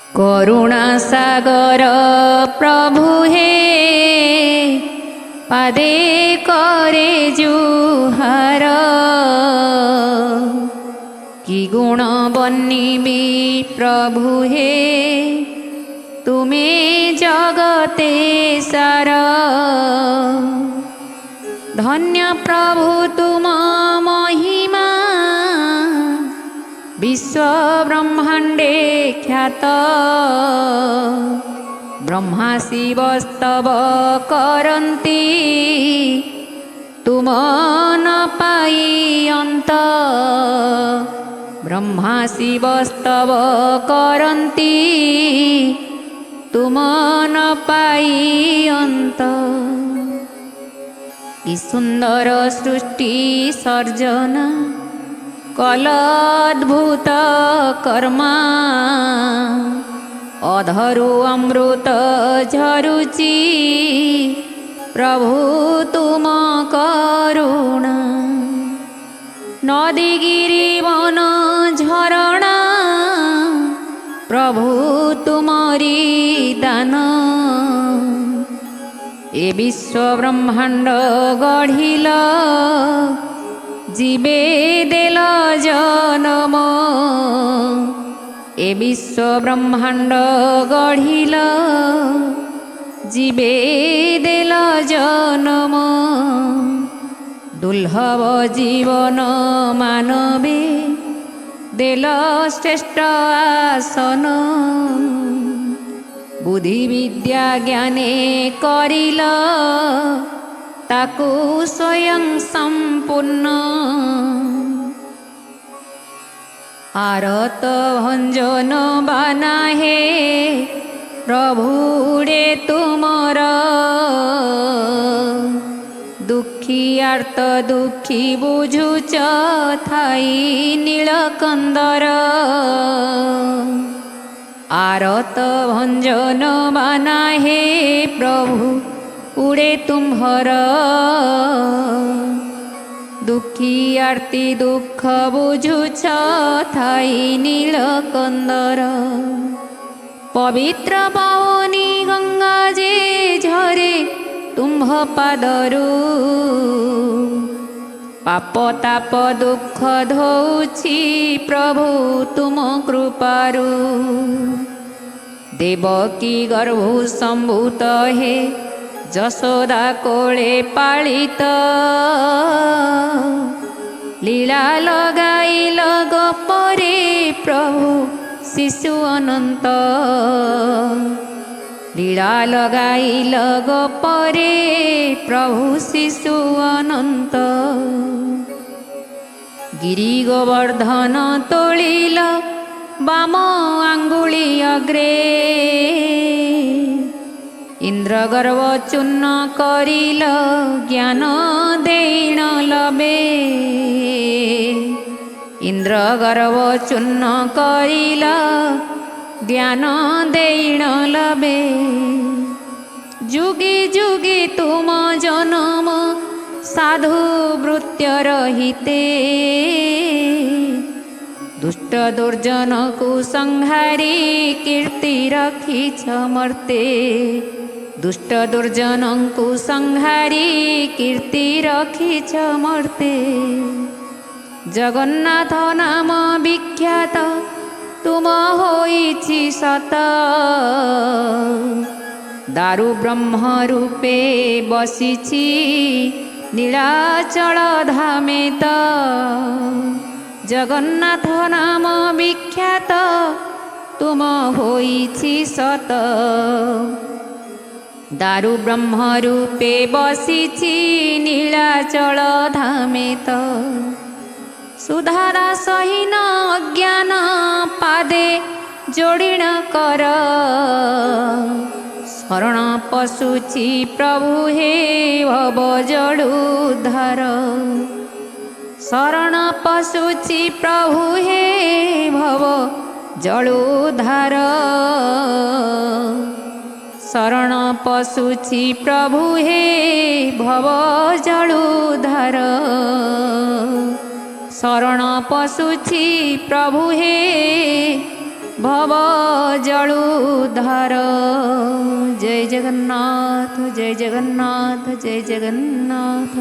करुणा सागर प्रभु हे पादे करे जुहार कि गुण बन्निबी प्रभु हे तुमे जगते सार धन्य प्रभु तुम महिमा विश्व ब्रह्मांडे ख्यात ब्रह्मा शिव स्तव करन्ति तुम न पाई अंत ब्रह्मा शिव स्तव करन्ति तुम न पाई अंत कि सुंदर सृष्टि सर्जना कलाद्भुत कर्मा अधरु अमृत झरुची प्रभु तुम करुणा नदी गिरी वन झरणा प्रभु तुमरी दान ए विश्व ब्रह्मांड गढ़िल जीवे देल जनम ए विश्व ब्रह्मांड गढ़िल जीवे देल जनम दुर्लभ जीवन मानवे देल श्रेष्ठ आसन बुद्धि विद्या ज्ञाने करिल ताकु स्वयं संपूर्ण आरत भंजन बाना हे प्रभुरे तुमर दुखी आर्त दुखी बुझुच थाई नीलकंदर आरत भंजन बाना हे प्रभु उड़े तुम्हर दुखी आरती दुख बुझुछ थाई नीलकंदर पवित्र पावनी गंगा जे झरे तुम्ह पादरु पाप ताप दुख धोछि प्रभु तुम कृपारु देवकी गर्भु संभूत हे जशोदा कोले पालित लीला लगाइल गपरे प्रभु शिशु अनंत लीला लगाइल गपरे प्रभु शिशु अनंत गिरी गोवर्धन तोलिल बाम आंगुली अग्रे इंद्र गर्व चूर्ण करिल ज्ञान देण लबे इंद्र गर्व चूर्ण करिल ज्ञान देण लबे जुगे जुगे तुम जन्म साधु वृत्य रहिते दुष्ट दुर्जन को संहारी कीर्ति रखिछ मर्ते दुष्ट दुर्जन को संहारी कीर्ति रखिछ मर्ते जगन्नाथ नाम विख्यात तुम होइछि सत दारु ब्रह्म रूपे बसिछि नीलाचल धामे त जगन्नाथ नाम विख्यात तुम होइछि सत दारु ब्रह्म रूपे बसिछि नीलाचल धामे त सुधारा सहीन अज्ञान पादे जोड़िण कर शरण पशुछि प्रभु हे भव जड़ुद्धार शरण पशुछि प्रभु हे भव जड़ुद्धार शरण पशुछि प्रभु हे भव जड़ुद्धार शरण पशुछि प्रभु हे ভব জলুধার। জয় জগন্নাথ, জয় জগন্নাথ, জয় জগন্নাথ।